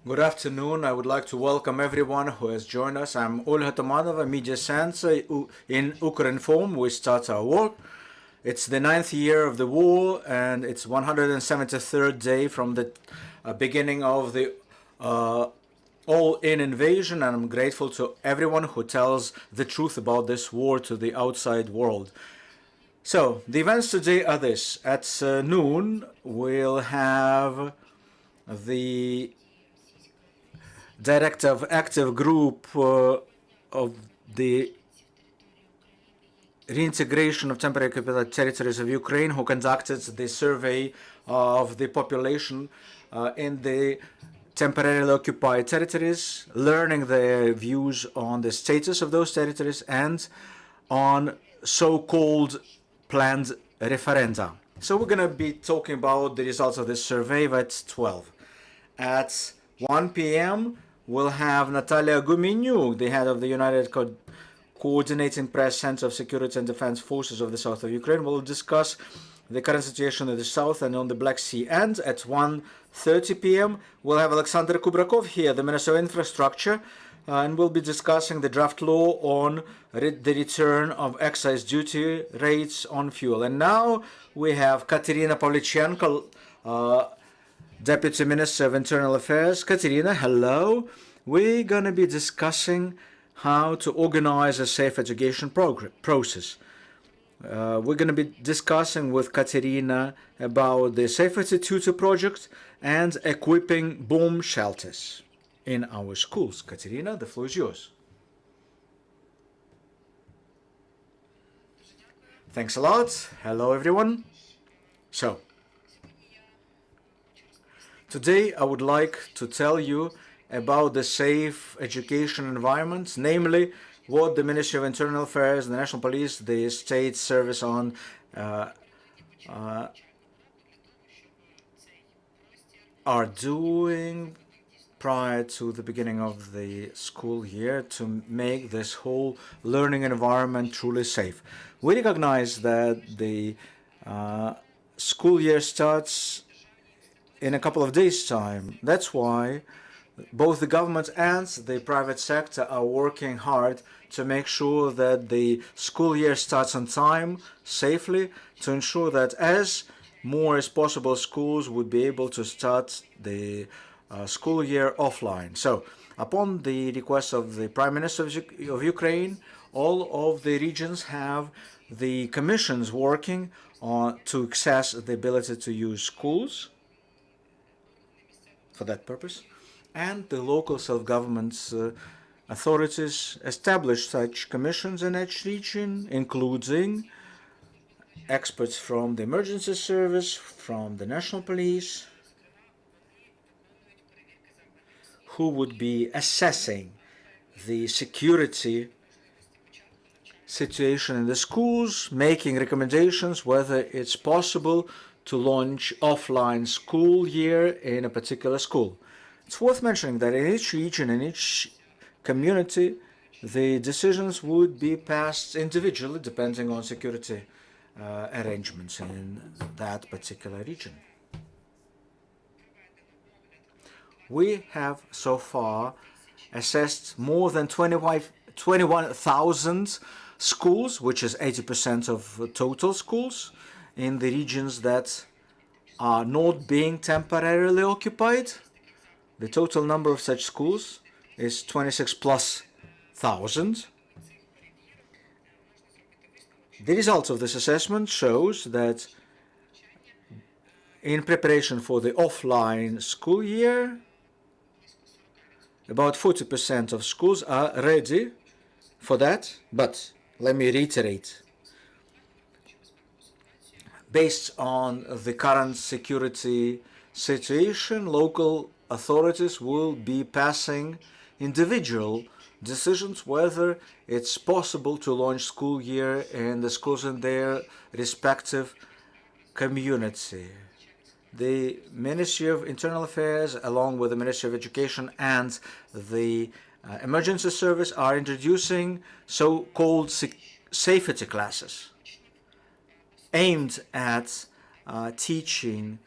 Good afternoon. I would like to welcome everyone who has joined us. I'm Olga Tomanova, media censor in Ukrinform. We start our work. It's the 9th year of the war, and it's 173rd day from the beginning of the all-in invasion, and I'm grateful to everyone who tells the truth about this war to the outside world. So, the events today are this. At noon, we'll have the director of active group of the reintegration of temporary occupied territories of Ukraine, who conducted the survey of the population in the temporarily occupied territories, learning their views on the status of those territories and on so-called planned referenda. So we're going to be talking about the results of this survey at 12. At 1 p.m., we'll have Natalia Gumenyuk, the head of the United Coordinating Press Center of Security and Defense Forces of the South of Ukraine. We'll discuss the current situation in the South and on the Black Sea. And at 1:30 p.m., we'll have Alexander Kubrakov here, the Minister of Infrastructure, and we'll be discussing the draft law on the return of excise duty rates on fuel. And now we have Kateryna Pavlichenko, Deputy Minister of Internal Affairs. Kateryna, hello. We're going to be discussing how to organize a safe education process. We're going to be discussing with Kateryna about the Safety Tutor project and equipping bomb shelters in our schools. Kateryna, the floor is yours. Thanks a lot. Hello, everyone. So, today I would like to tell you about the safe education environment, namely what the Ministry of Internal Affairs, the National Police, the State Service on are doing prior to the beginning of the school year to make this whole learning environment truly safe. We recognize that the school year starts in a couple of days' time. That's why both the government and the private sector are working hard to make sure that the school year starts on time, safely, to ensure that as more as possible schools would be able to start the school year offline. So, upon the request of the Prime Minister of Ukraine, all of the regions have the commissions working on to access the ability to use schools for that purpose. And the local self-government authorities establish such commissions in each region, including experts from the emergency service, from the national police, who would be assessing the security situation in the schools, making recommendations whether it's possible to launch offline school year in a particular school. It's worth mentioning that in each region, in each community, the decisions would be passed individually depending on security arrangements in that particular region. We have so far assessed more than 21,000 schools, which is 80% of total schools, in the regions that are not being temporarily occupied. The total number of such schools is 26,000+. The results of this assessment shows that in preparation for the offline school year, about 40% of schools are ready for that. But let me reiterate, based on the current security situation, local authorities will be passing individual decisions whether it's possible to launch school year in the schools in their respective community. The Ministry of Internal Affairs, along with the Ministry of Education and the Emergency Service, are introducing so-called safety classes aimed at teaching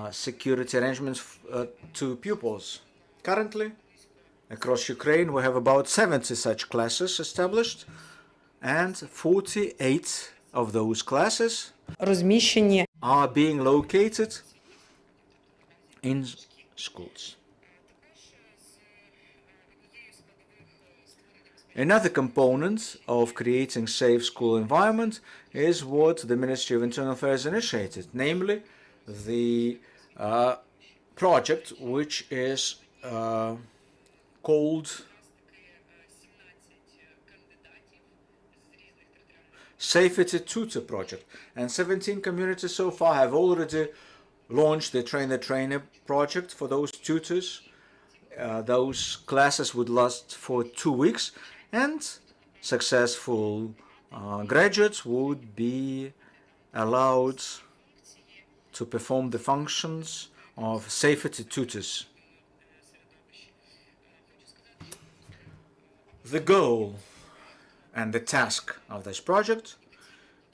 security arrangements to pupils. Currently, across Ukraine, we have about 70 such classes established, and 48 of those classes розміщені are being located in schools. Another component of creating safe school environment is what the Ministry of Internal Affairs initiated, namely the project which is called Safety Tutor Project. And 17 communities so far have already launched the trainer project for those tutors. Those classes would last for 2 weeks, and successful graduates would be allowed to perform the functions of safety tutors. The goal and the task of this project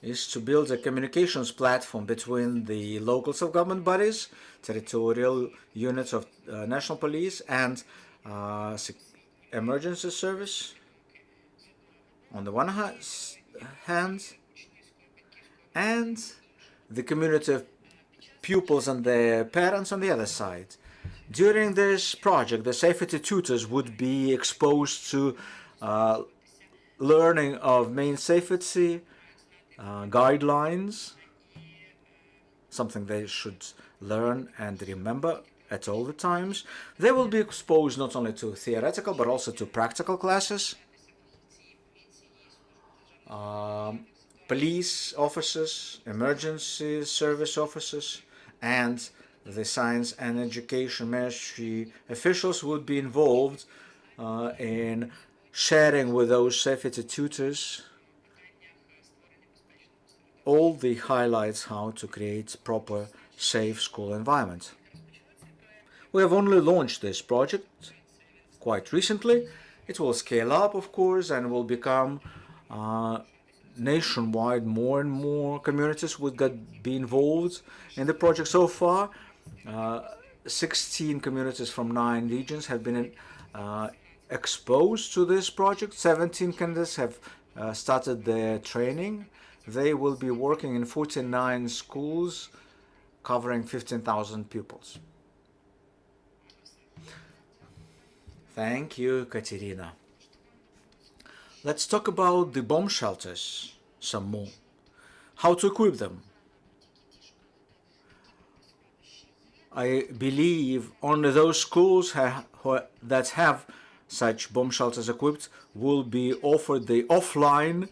is to build a communications platform between the local self-government bodies, territorial units of national police, and emergency service on the one hand, and the community of pupils and their parents on the other side. During this project, the safety tutors would be exposed to learning of main safety guidelines, something they should learn and remember at all the times. They will be exposed not only to theoretical but also to practical classes. Police officers, emergency service officers, and the science and education ministry officials would be involved in sharing with those safety tutors all the highlights how to create proper safe school environment. We have only launched this project quite recently. It will scale up, of course, and will become nationwide. More and more communities would be involved in the project. So far, 16 communities from 9 regions have been exposed to this project. 17 candidates have started their training. They will be working in 49 schools, covering 15,000 pupils. Thank you, Kateryna. Let's talk about the bomb shelters some more. How to equip them. I believe only those schools that have such bomb shelters equipped will be offered the offline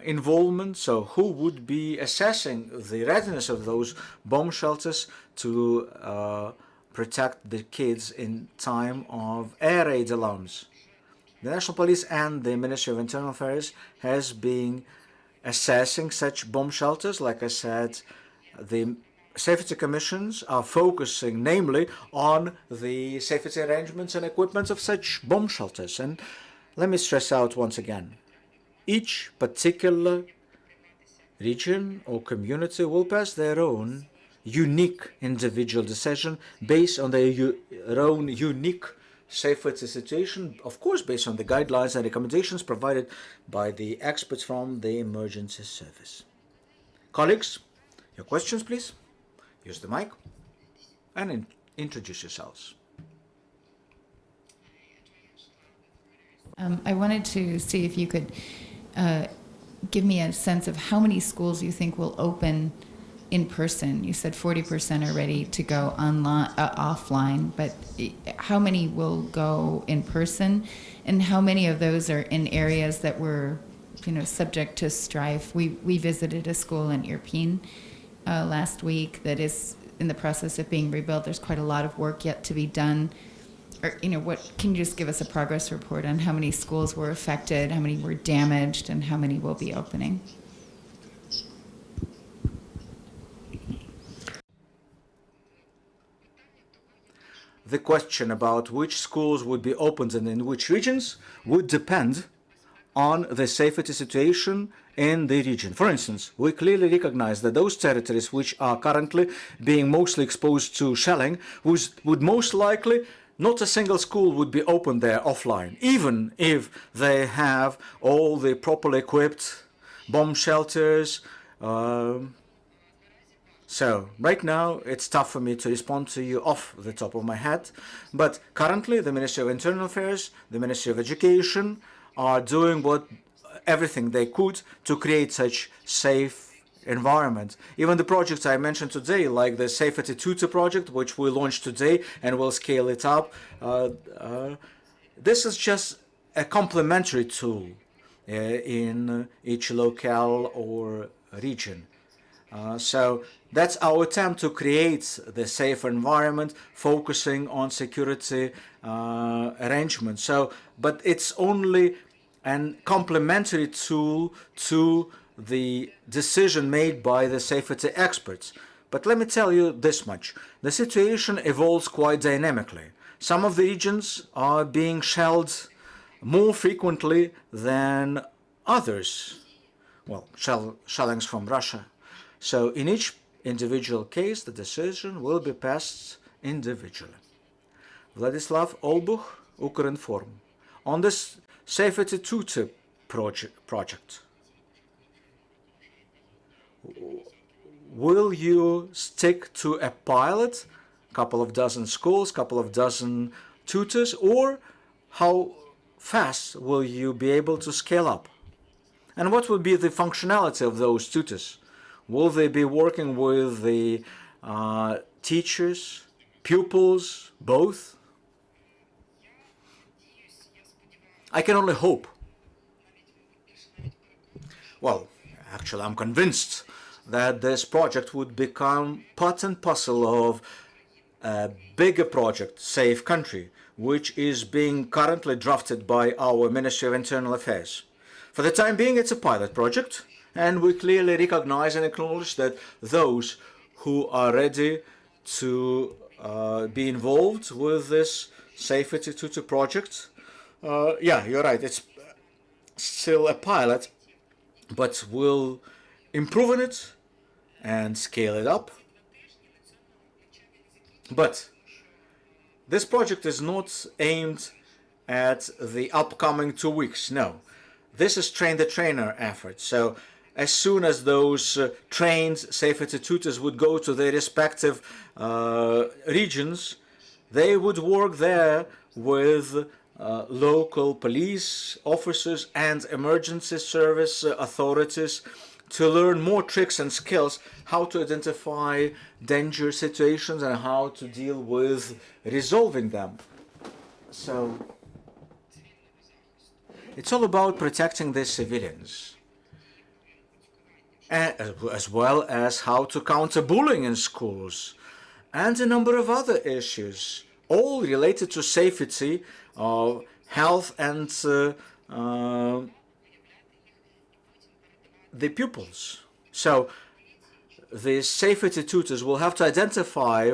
involvement. So who would be assessing the readiness of those bomb shelters to protect the kids in time of air raid alarms? The National Police and the Ministry of Internal Affairs has been assessing such bomb shelters. Like I said, the safety commissions are focusing namely on the safety arrangements and equipment of such bomb shelters. And let me stress out once again, each particular region or community will pass their own unique individual decision based on their own unique safety situation, of course based on the guidelines and recommendations provided by the experts from the emergency service. Colleagues, your questions please. Use the mic and introduce yourselves. I wanted to see if you could give me a sense of how many schools you think will open in person. You said 40% are ready to go online, offline, but how many will go in person, and how many of those are in areas that were, subject to strife? We visited a school in Irpin last week that is in the process of being rebuilt. There's quite a lot of work yet to be done. Or, what can you just give us a progress report on how many schools were affected, how many were damaged, and how many will be opening? The question about which schools would be opened and in which regions would depend on the safety situation in the region. For instance, we clearly recognize that those territories which are currently being mostly exposed to shelling would most likely not a single school would be open there offline, even if they have all the properly equipped bomb shelters. So right now it's tough for me to respond to you off the top of my head, but currently the Ministry of Internal Affairs, the Ministry of Education are doing everything they could to create such safe environment. Even the projects I mentioned today, like the Safety Tutor project, which we launched today and will scale it up, this is just a complementary tool in each locale or region. So that's our attempt to create the safe environment, focusing on security arrangements. But it's only a complementary tool to the decision made by the safety experts. But let me tell you this much. The situation evolves quite dynamically. Some of the regions are being shelled more frequently than others. Well, shellings from Russia. So in each individual case, the decision will be passed individually. Vladislav Olbuch, Ukrinform. On this Safety Tutor project, will you stick to a pilot, couple of dozen schools, couple of dozen tutors, or how fast will you be able to scale up? And what will be the functionality of those tutors? Will they be working with the teachers, pupils, both? I can only hope. Well, actually, I'm convinced that this project would become part and parcel of a bigger project, Safe Country, which is being currently drafted by our Ministry of Internal Affairs. For the time being, it's a pilot project, and we clearly recognize and acknowledge that those who are ready to be involved with this Safety Tutor project, yeah, you're right, it's still a pilot, but we'll improve on it and scale it up. But this project is not aimed at the upcoming 2 weeks, no. This is train-the-trainer effort. So as soon as those trained safety tutors would go to their respective regions, they would work there with local police officers and emergency service authorities to learn more tricks and skills, how to identify danger situations and how to deal with resolving them. So it's all about protecting the civilians, as well as how to counter bullying in schools and a number of other issues, all related to safety, health and the pupils. So the safety tutors will have to identify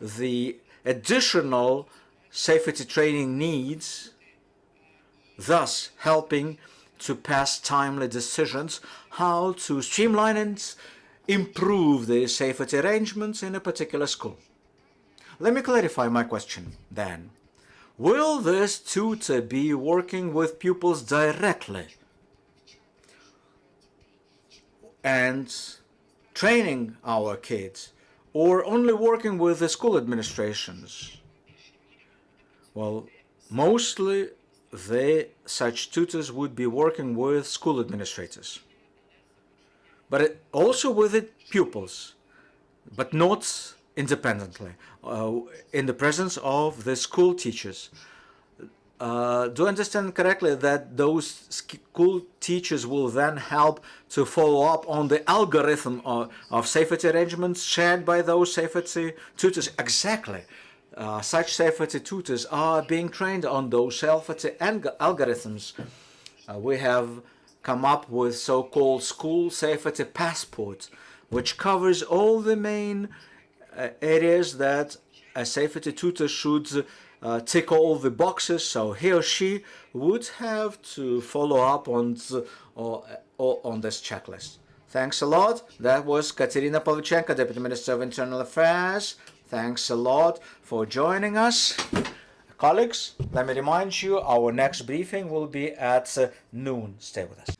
the additional safety training needs, thus helping to pass timely decisions how to streamline and improve the safety arrangements in a particular school. Let me clarify my question then. Will this tutor be working with pupils directly and training our kids, or only working with the school administrations? Well, mostly such tutors would be working with school administrators, but also with the pupils, but not independently, in the presence of the school teachers. Do I understand correctly that those school teachers will then help to follow up on the algorithm of safety arrangements shared by those safety tutors? Exactly. Such safety tutors are being trained on those safety algorithms. We have come up with so-called school safety passport, which covers all the main areas that a safety tutor should tick all the boxes, so he or she would have to follow up on this checklist. Thanks a lot. That was Kateryna Pavlichenko, Deputy Minister of Internal Affairs. Thanks a lot for joining us. A Colleagues, let me remind you, our next briefing will be at noon. Stay with us.